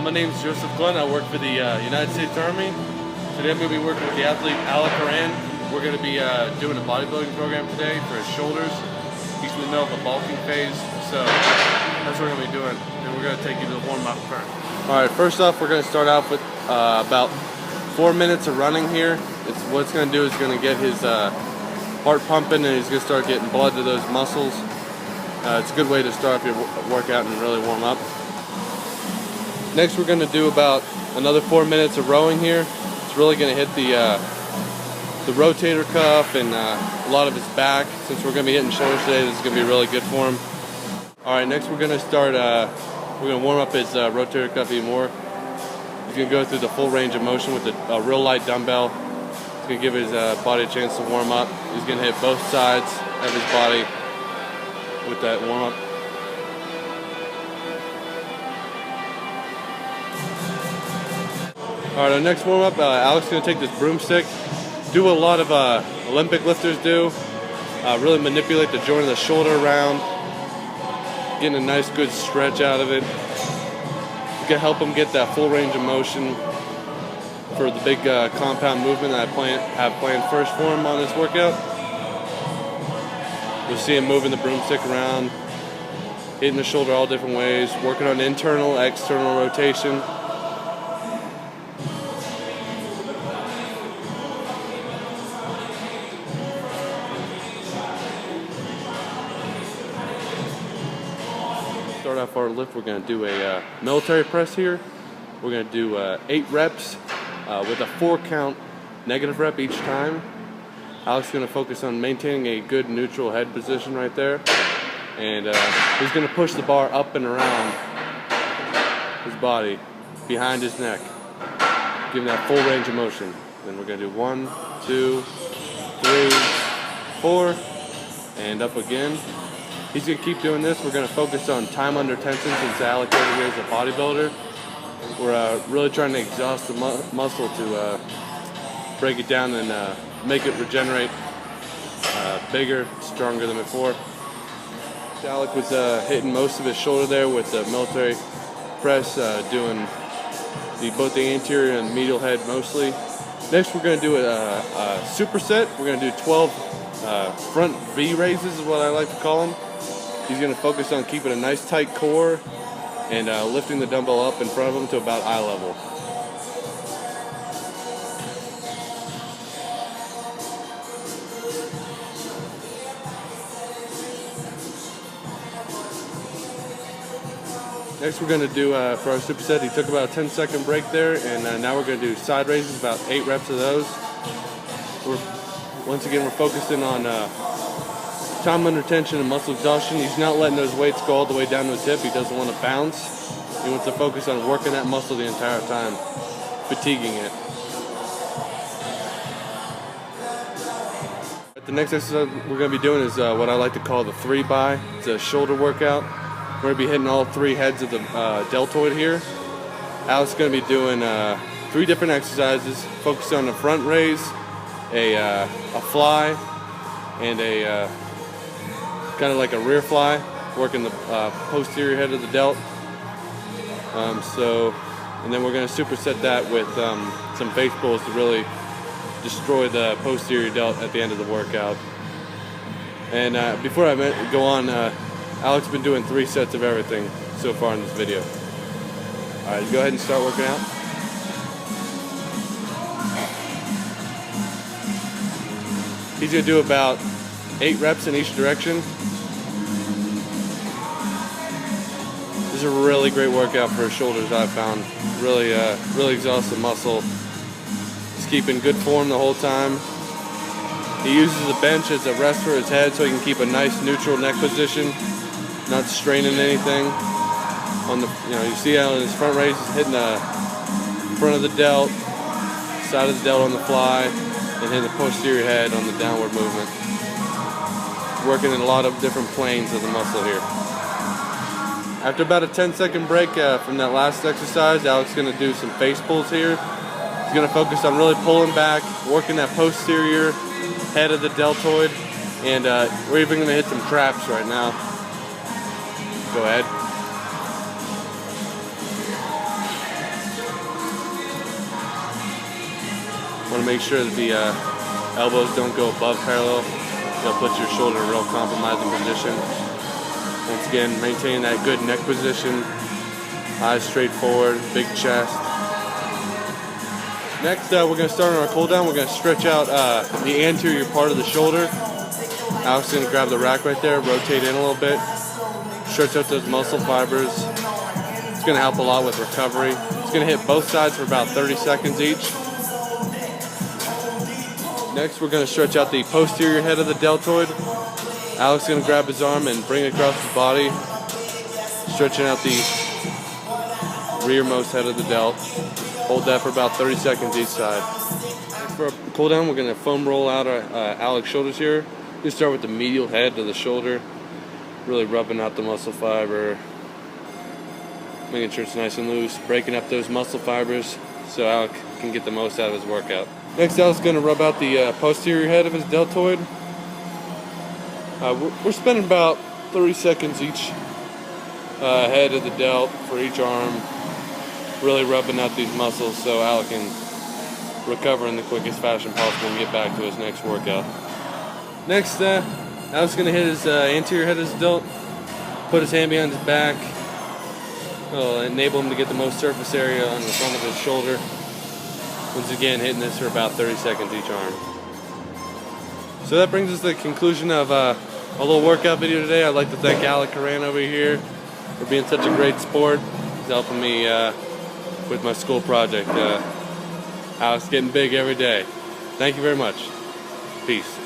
My name's Joseph Glenn. I work for the United States Army. Today I'm going to be working with the athlete Alec Karan. We're going to be doing a bodybuilding program today for his shoulders. He's in the middle of a bulking phase, so that's what we're going to be doing. And we're going to take you to the warm-up first. Alright, first off we're going to start off with about 4 minutes of running here. What it's going to do is going to get his heart pumping, and he's going to start getting blood to those muscles. It's a good way to start off your workout and really warm up. Next we're going to do about another 4 minutes of rowing here. It's really going to hit the rotator cuff and a lot of his back. Since we're going to be hitting shoulders today, this is going to be really good for him. Alright, next we're going to start, we're going to warm up his rotator cuff even more. He's going to go through the full range of motion with a real light dumbbell. It's going to give his body a chance to warm up. He's going to hit both sides of his body with that warm up. Alright, our next warm up, Alex is going to take this broomstick, do what a lot of Olympic lifters do, really manipulate the joint of the shoulder around, getting a nice good stretch out of it. It's going to help him get that full range of motion for the big compound movement that I have planned first for him on this workout. You'll see him moving the broomstick around, hitting the shoulder all different ways, working on internal, external rotation. Start off our lift, we're going to do a military press here. We're going to do 8 reps with a 4 count negative rep each time. Alex is going to focus on maintaining a good neutral head position right there. And he's going to push the bar up and around his body, behind his neck, giving that full range of motion. Then we're going to do 1, 2, 3, 4, and up again. He's going to keep doing this. We're going to focus on time under tension since Alec over here is a bodybuilder. We're really trying to exhaust the muscle to break it down and make it regenerate bigger, stronger than before. Alec was hitting most of his shoulder there with the military press, doing both the anterior and medial head mostly. Next we're going to do a superset. We're going to do 12 front V raises is what I like to call them. He's going to focus on keeping a nice tight core and lifting the dumbbell up in front of him to about eye level. Next we're going to do, for our superset, he took about a 10-second break there, and now we're going to do side raises, about 8 reps of those. Once again, we're focusing on time under tension and muscle exhaustion. He's not letting those weights go all the way down to his hip. He doesn't want to bounce. He wants to focus on working that muscle the entire time, fatiguing it. The next exercise we're going to be doing is what I like to call the 3-by. It's a shoulder workout. We're going to be hitting all 3 heads of the deltoid here. Alex is going to be doing 3 different exercises, focusing on the front raise, a fly, and a kind of like a rear fly, working the posterior head of the delt. And then we're going to superset that with some face pulls to really destroy the posterior delt at the end of the workout. And before I go on, Alex has been doing 3 sets of everything so far in this video. Alright, go ahead and start working out. He's going to do about 8 reps in each direction. This is a really great workout for his shoulders, I've found. Really exhausts the muscle. He's keeping good form the whole time. He uses the bench as a rest for his head so he can keep a nice neutral neck position, not straining anything. You see how in his front raise he's hitting the front of the delt, side of the delt on the fly, and hitting the posterior head on the downward movement. Working in a lot of different planes of the muscle here. After about a 10-second break from that last exercise, Alex is going to do some face pulls here. He's going to focus on really pulling back, working that posterior head of the deltoid, and we're even going to hit some traps right now. Go ahead. Want to make sure that the elbows don't go above parallel. They'll put your shoulder in a real compromising position. Once again, maintain that good neck position, eyes straight forward, big chest. Next, we're going to start on our cool down. We're going to stretch out the anterior part of the shoulder. Alex is going to grab the rack right there, rotate in a little bit, stretch out those muscle fibers. It's going to help a lot with recovery. It's going to hit both sides for about 30 seconds each. Next, we're going to stretch out the posterior head of the deltoid. Alex is going to grab his arm and bring it across his body, stretching out the rearmost head of the delt. Hold that for about 30 seconds each side. For our cool down, we're going to foam roll out our Alex shoulders here. We start with the medial head of the shoulder, really rubbing out the muscle fiber, making sure it's nice and loose, breaking up those muscle fibers so Alex can get the most out of his workout. Next, Alex is going to rub out the posterior head of his deltoid. We're spending about 30 seconds each head of the delt for each arm, really rubbing out these muscles so Alex can recover in the quickest fashion possible and get back to his next workout. Next, Alex is going to hit his anterior head of his delt, put his hand behind his back. It'll enable him to get the most surface area on the front of his shoulder. Once again, hitting this for about 30 seconds each arm. So that brings us to the conclusion of a little workout video today. I'd like to thank Alec Coran over here for being such a great sport. He's helping me with my school project. Alec's getting big every day. Thank you very much. Peace.